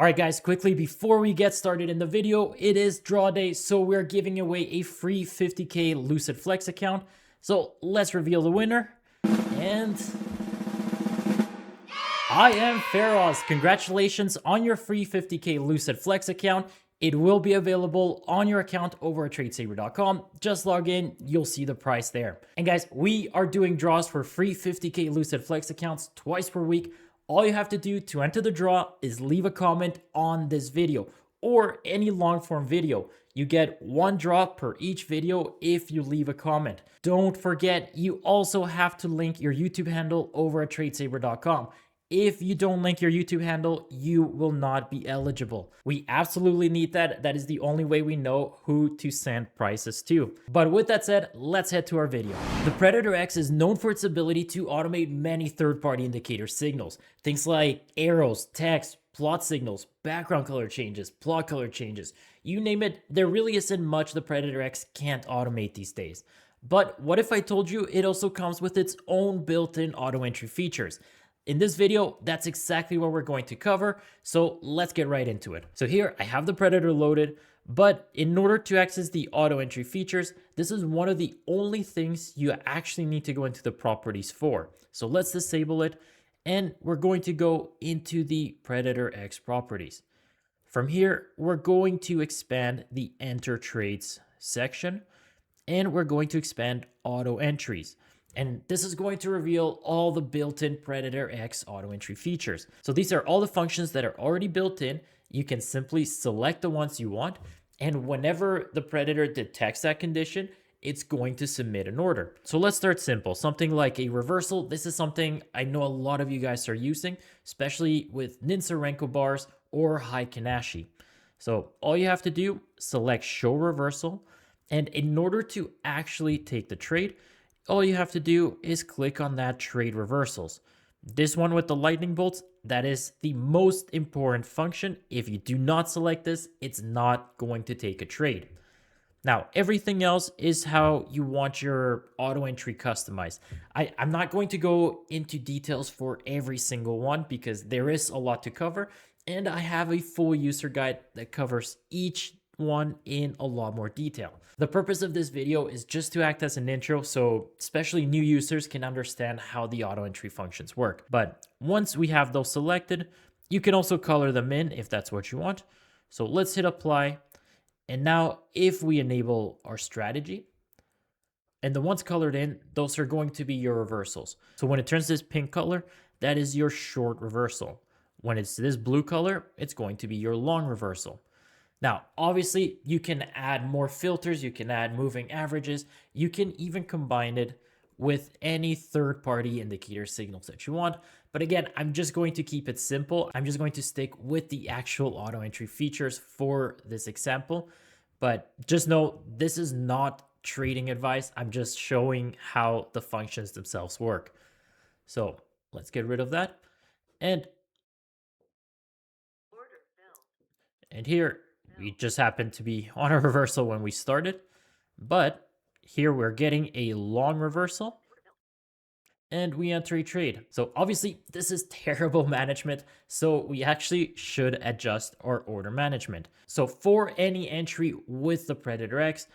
All right, guys, quickly before we get started in the video, it is draw day, so we're giving away a free 50K Lucid Flex account. So let's reveal the winner. And I am Feroz. Congratulations on your free 50K Lucid Flex account. It will be available on your account over at TradeSaber.com. Just log in, you'll see the price there. And guys, we are doing draws for free 50K Lucid Flex accounts twice per week. All you have to do to enter the draw is leave a comment on this video or any long form video. You get one draw per each video if you leave a comment. Don't forget, you also have to link your YouTube handle over at TradeSaber.com. If you don't link your YouTube handle, you will not be eligible. We absolutely need that. That is the only way we know who to send prices to. But with that said, let's head to our video. The Predator X is known for its ability to automate many third-party indicator signals. Things like arrows, text, plot signals, background color changes, plot color changes. You name it, there really isn't much the Predator X can't automate these days. But what if I told you it also comes with its own built-in auto entry features? In this video, that's exactly what we're going to cover, so let's get right into it. So here, I have the Predator loaded, but in order to access the auto entry features, this is one of the only things you actually need to go into the properties for. So let's disable it, and we're going to go into the Predator X properties. From here, we're going to expand the Enter Trades section, and we're going to expand Auto Entries. And this is going to reveal all the built-in Predator X auto entry features. So these are all the functions that are already built in. You can simply select the ones you want. And whenever the Predator detects that condition, it's going to submit an order. So let's start simple. Something like a reversal. This is something I know a lot of you guys are using, especially with ninZa Renko bars or high Kanashi. So all you have to do, select show reversal. And in order to actually take the trade, all you have to do is click on that trade reversals. This one with the lightning bolts, that is the most important function. If you do not select this, it's not going to take a trade. Now, everything else is how you want your auto entry customized. I'm not going to go into details for every single one because there is a lot to cover, and I have a full user guide that covers each one in a lot more detail. The purpose of this video is just to act as an intro so especially new users can understand how the auto entry functions work. But once we have those selected, you can also color them in if that's what you want. So let's hit apply. And now if we enable our strategy, and the ones colored in, those are going to be your reversals. So when it turns this pink color, that is your short reversal. When it's this blue color, it's going to be your long reversal. Now, obviously, you can add more filters, you can add moving averages, you can even combine it with any third-party indicator signals that you want. But again, I'm just going to keep it simple. I'm just going to stick with the actual auto entry features for this example. But just know, this is not trading advice. I'm just showing how the functions themselves work. So let's get rid of that. And here, we just happened to be on a reversal when we started, but here we're getting a long reversal and we enter a trade. So obviously this is terrible management, so we actually should adjust our order management. So for any entry with the Predator X,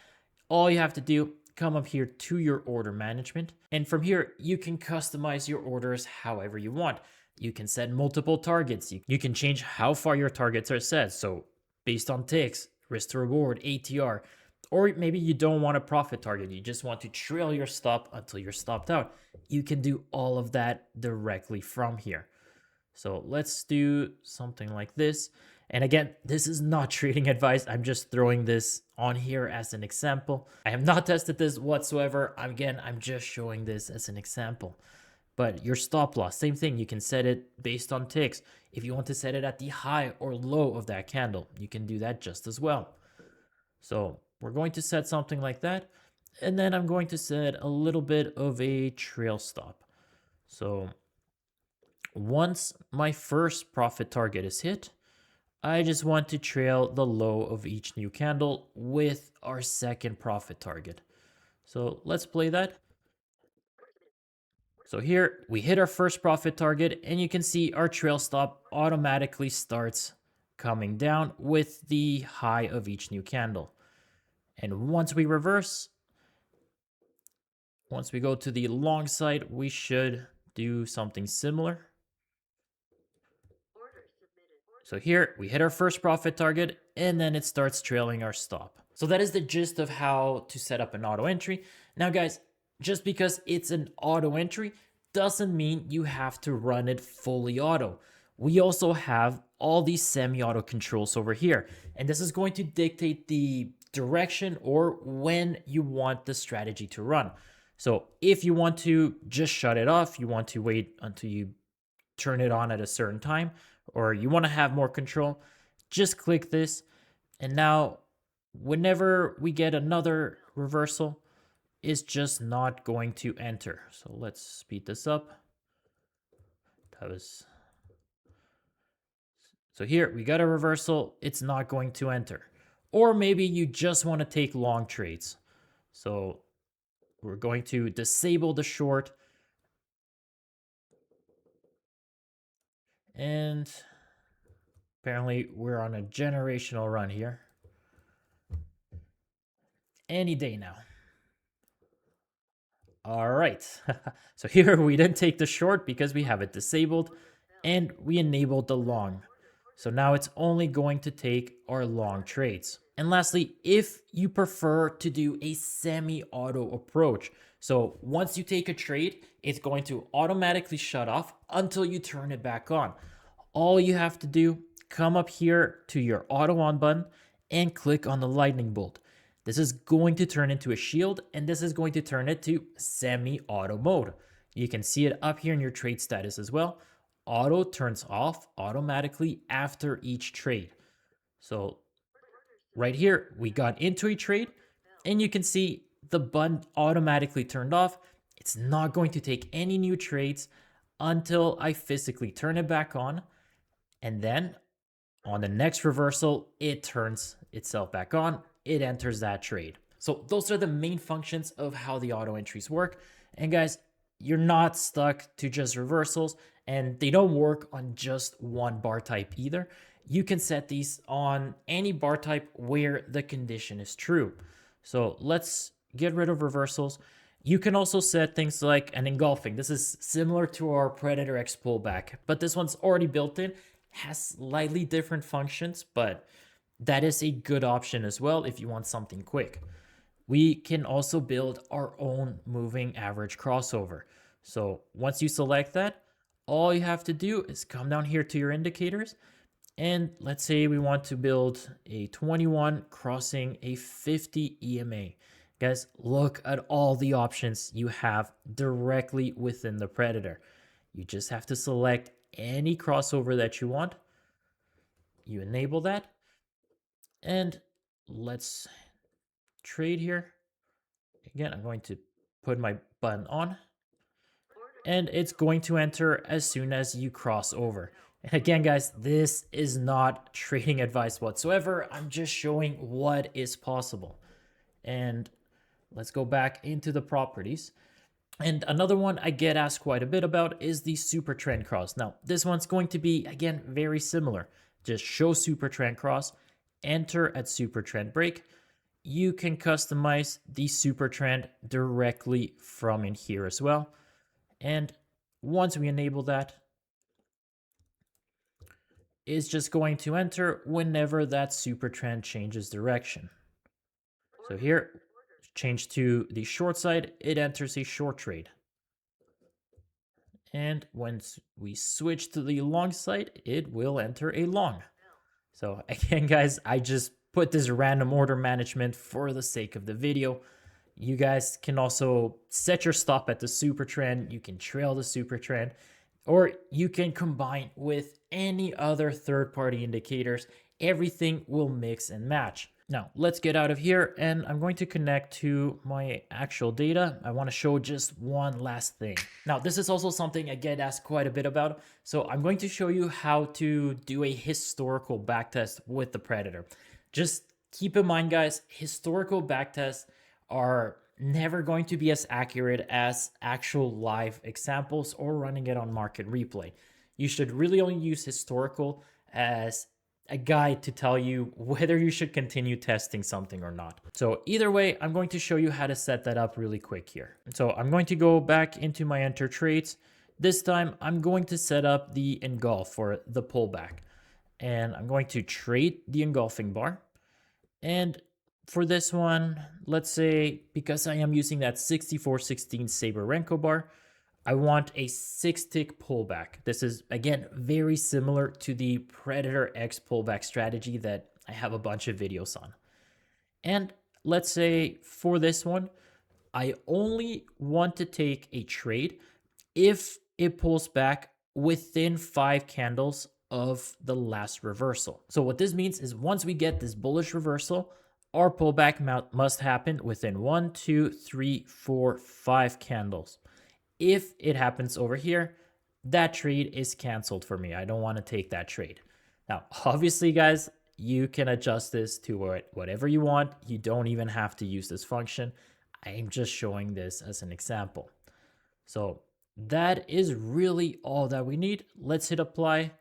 all you have to do, come up here to your order management, and from here you can customize your orders however you want. You can set multiple targets. You can change how far your targets are set. So based on ticks, risk to reward, ATR, or maybe you don't want a profit target. You just want to trail your stop until you're stopped out. You can do all of that directly from here. So let's do something like this. And again, this is not trading advice. I'm just throwing this on here as an example. I have not tested this whatsoever. Again, I'm just showing this as an example. But your stop loss, same thing. You can set it based on ticks. If you want to set it at the high or low of that candle, you can do that just as well. So we're going to set something like that. And then I'm going to set a little bit of a trail stop. So once my first profit target is hit, I just want to trail the low of each new candle with our second profit target. So let's play that. So here we hit our first profit target and you can see our trail stop automatically starts coming down with the high of each new candle. And once we reverse, once we go to the long side, we should do something similar. So here we hit our first profit target and then it starts trailing our stop. So that is the gist of how to set up an auto entry. Now guys, just because it's an auto entry doesn't mean you have to run it fully auto. We also have all these semi-auto controls over here, and this is going to dictate the direction or when you want the strategy to run. So if you want to just shut it off, you want to wait until you turn it on at a certain time, or you want to have more control, just click this. And now whenever we get another reversal, it's just not going to enter. So let's speed this up. So here we got a reversal, it's not going to enter. Or maybe you just want to take long trades. So we're going to disable the short. And apparently we're on a generational run here. Any day now. All right. So here we didn't take the short because we have it disabled and we enabled the long. So now it's only going to take our long trades. And lastly, if you prefer to do a semi-auto approach, so once you take a trade, it's going to automatically shut off until you turn it back on. All you have to do, come up here to your auto on button and click on the lightning bolt. This is going to turn into a shield, and this is going to turn it to semi-auto mode. You can see it up here in your trade status as well. Auto turns off automatically after each trade. So right here, we got into a trade, and you can see the button automatically turned off. It's not going to take any new trades until I physically turn it back on. And then on the next reversal, it turns itself back on. It enters that trade. So those are the main functions of how the auto entries work. And guys, you're not stuck to just reversals, and they don't work on just one bar type either. You can set these on any bar type where the condition is true. So let's get rid of reversals. You can also set things like an engulfing. This is similar to our Predator X pullback, but this one's already built in, has slightly different functions, but that is a good option as well if you want something quick. We can also build our own moving average crossover. So once you select that, all you have to do is come down here to your indicators. And let's say we want to build a 21 crossing a 50 EMA. Guys, look at all the options you have directly within the Predator. You just have to select any crossover that you want. You enable that. And let's trade here. Again, I'm going to put my button on. And it's going to enter as soon as you cross over. And again, guys, this is not trading advice whatsoever. I'm just showing what is possible. And let's go back into the properties. And another one I get asked quite a bit about is the super trend cross. Now, this one's going to be, again, very similar. Just show super trend cross, enter at super trend break. You can customize the super trend directly from in here as well. And once we enable that, it's just going to enter whenever that super trend changes direction. So here, change to the short side, it enters a short trade. And once we switch to the long side, it will enter a long. So again, guys, I just put this random order management for the sake of the video. You guys can also set your stop at the super trend. You can trail the super trend, or you can combine with any other third-party indicators. Everything will mix and match. Now, let's get out of here, and I'm going to connect to my actual data. I want to show just one last thing. Now, this is also something I get asked quite a bit about. So I'm going to show you how to do a historical backtest with the Predator. Just keep in mind, guys, historical backtests are never going to be as accurate as actual live examples or running it on market replay. You should really only use historical as a guide to tell you whether you should continue testing something or not. So either way, I'm going to show you how to set that up really quick here. So I'm going to go back into my enter trades. This time I'm going to set up the engulf for the pullback, and I'm going to trade the engulfing bar. And for this one, let's say, because I am using that 6416 Saber Renko bar, I want a 6-tick pullback. This is, again, very similar to the Predator X pullback strategy that I have a bunch of videos on. And let's say for this one, I only want to take a trade if it pulls back within 5 candles of the last reversal. So what this means is once we get this bullish reversal, our pullback must happen within 1, 2, 3, 4, 5 candles. If it happens over here, that trade is canceled for me. I don't want to take that trade. Now, obviously, guys, you can adjust this to whatever you want. You don't even have to use this function. I'm just showing this as an example. So that is really all that we need. Let's hit apply.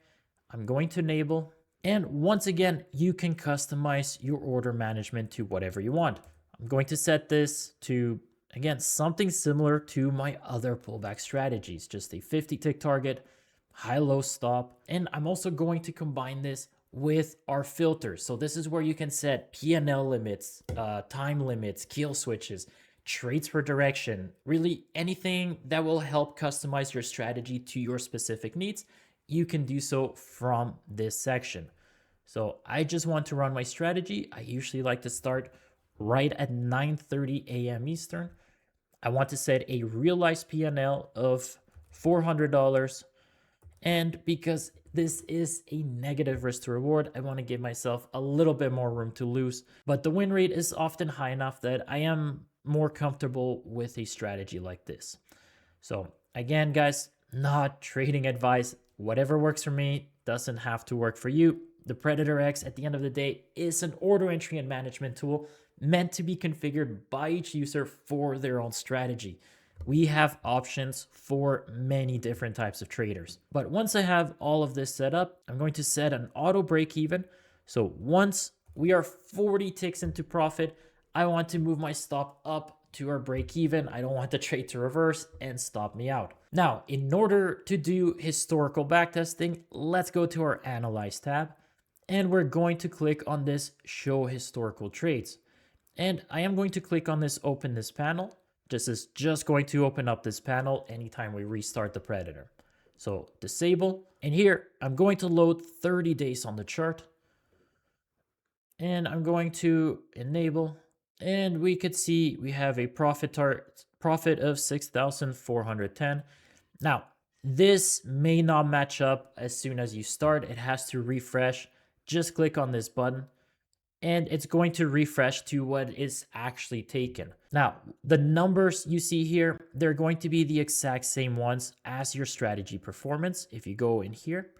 I'm going to enable. And once again, you can customize your order management to whatever you want. I'm going to set this to, again, something similar to my other pullback strategies, just a 50-tick target, high-low stop. And I'm also going to combine this with our filters. So this is where you can set P&L limits, time limits, kill switches, trades for direction, really anything that will help customize your strategy to your specific needs. You can do so from this section. So I just want to run my strategy. I usually like to start right at 9:30 a.m. Eastern. I want to set a realized P&L of $400. And because this is a negative risk to reward, I want to give myself a little bit more room to lose. But the win rate is often high enough that I am more comfortable with a strategy like this. So again, guys, not trading advice. Whatever works for me doesn't have to work for you. The Predator X, at the end of the day, is an order entry and management tool meant to be configured by each user for their own strategy. We have options for many different types of traders. But once I have all of this set up, I'm going to set an auto break even. So once we are 40 ticks into profit, I want to move my stop up to our break even. I don't want the trade to reverse and stop me out. Now, in order to do historical backtesting, let's go to our Analyze tab, and we're going to click on this Show Historical Trades. And I am going to click on this Open This Panel. This is just going to open up this panel anytime we restart the Predator. So disable, and here I'm going to load 30 days on the chart. And I'm going to enable, and we could see we have a profit of 6,410. Now, this may not match up as soon as you start. It has to refresh. Just click on this button, and it's going to refresh to what is actually taken. Now, the numbers you see here, they're going to be the exact same ones as your strategy performance. If you go in here,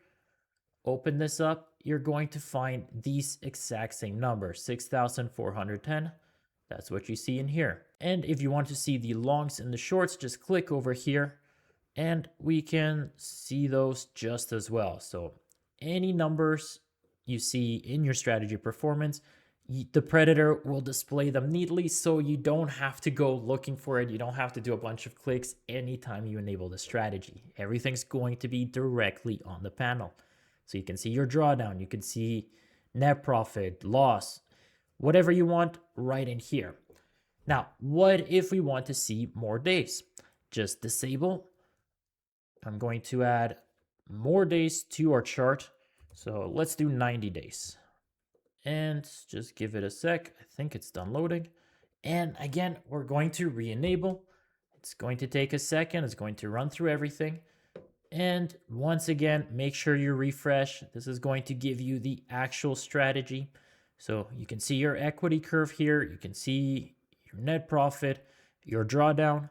open this up, you're going to find these exact same numbers, 6,410. That's what you see in here. And if you want to see the longs and the shorts, just click over here, and we can see those just as well. So any numbers you see in your strategy performance, the Predator will display them neatly, so you don't have to go looking for it. You don't have to do a bunch of clicks anytime you enable the strategy. Everything's going to be directly on the panel. So you can see your drawdown, you can see net profit, loss, whatever you want right in here. Now, what if we want to see more days? Just disable. I'm going to add more days to our chart. So let's do 90 days. And just give it a sec. I think it's done loading. And again, we're going to re-enable. It's going to take a second. It's going to run through everything. And once again, make sure you refresh. This is going to give you the actual strategy. So you can see your equity curve here. You can see your net profit, your drawdown,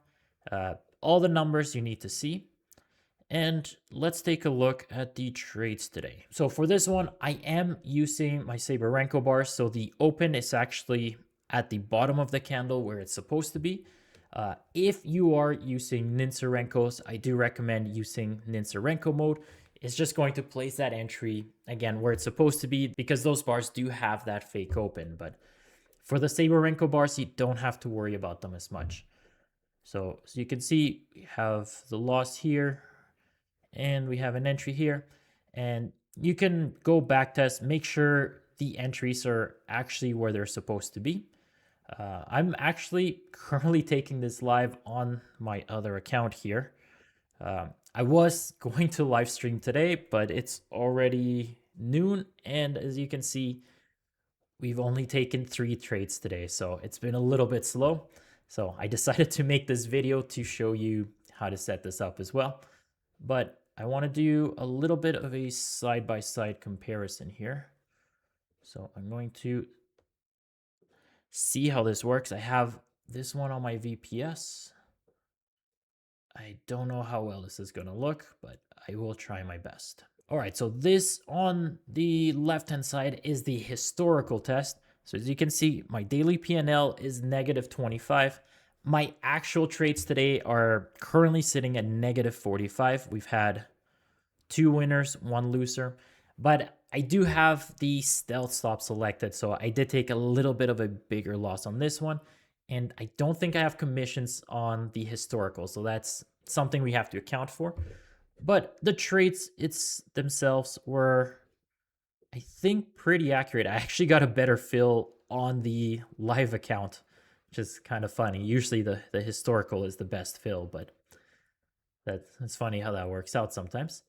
all the numbers you need to see. And let's take a look at the trades today. So for this one, I am using my Saber Renko bars. So the open is actually at the bottom of the candle where it's supposed to be. If you are using ninZa Renkos, I do recommend using ninZa Renko mode. it's just going to place that entry again where it's supposed to be, because those bars do have that fake open. But for the Saber Renko bars, you don't have to worry about them as much. So you can see we have the loss here and we have an entry here, and you can go back test, make sure the entries are actually where they're supposed to be. I'm actually currently taking this live on my other account here. I was going to live stream today, but it's already noon, and as you can see, we've only taken 3 trades today, so it's been a little bit slow. So I decided to make this video to show you how to set this up as well. But I want to do a little bit of a side-by-side comparison here. So I'm going to see how this works. I have this one on my VPS. I don't know how well this is going to look, but I will try my best. All right, so this on the left-hand side is the historical test. So as you can see, my daily PNL is -25. My actual trades today are currently sitting at -45. We've had 2 winners, 1 loser, but I do have the stealth stop selected, so I did take a little bit of a bigger loss on this one, and I don't think I have commissions on the historical, so that's something we have to account for. But the trades themselves were, I think, pretty accurate. I actually got a better fill on the live account, which is kind of funny. Usually the historical is the best fill, but that's funny how that works out sometimes.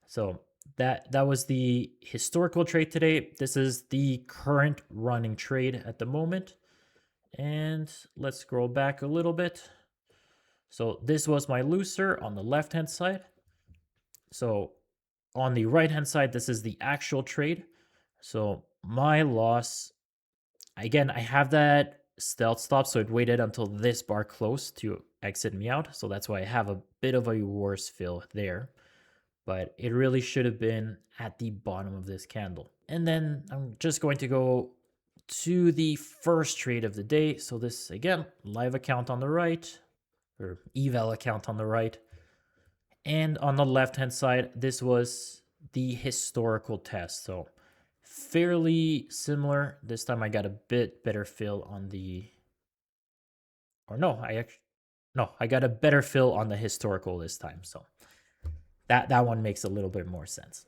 So that was the historical trade today. This is the current running trade at the moment. And let's scroll back a little bit. So this was my loser on the left-hand side. So on the right-hand side, this is the actual trade. So my loss, again, I have that stealth stop, so it waited until this bar closed to exit me out. So that's why I have a bit of a worse fill there. But it really should have been at the bottom of this candle. And then I'm just going to go to the first trade of the day. So this, again, live account on the right, or eval account on the right. And on the left-hand side, this was the historical test. So fairly similar. This time I got a bit better fill on the, or no, I got a better fill on the historical this time. So that one makes a little bit more sense.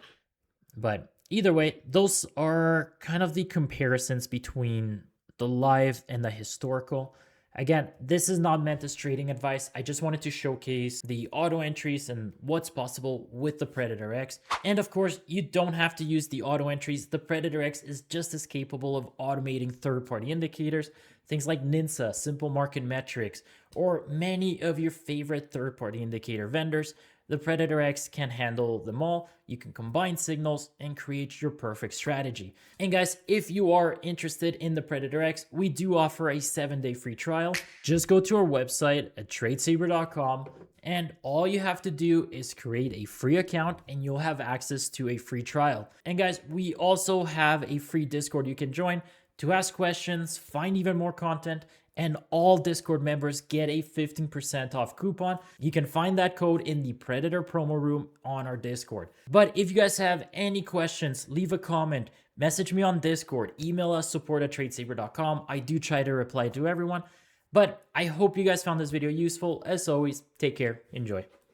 But either way, those are kind of the comparisons between the live and the historical. Again, this is not meant as trading advice. I just wanted to showcase the auto entries and what's possible with the Predator X. And of course, you don't have to use the auto entries. The Predator X is just as capable of automating third-party indicators, things like ninZa, Simple Market Metrics, or many of your favorite third-party indicator vendors. The Predator X can handle them all. You can combine signals and create your perfect strategy. And guys, if you are interested in the Predator X, we do offer a 7-day free trial. Just go to our website at TradeSaber.com, and all you have to do is create a free account and you'll have access to a free trial. And guys, we also have a free Discord you can join to ask questions, find even more content, and all Discord members get a 15% off coupon. You can find that code in the Predator promo room on our Discord. But if you guys have any questions, leave a comment, message me on Discord, email us support@tradesaber.com. I do try to reply to everyone. But I hope you guys found this video useful. As always, take care, enjoy.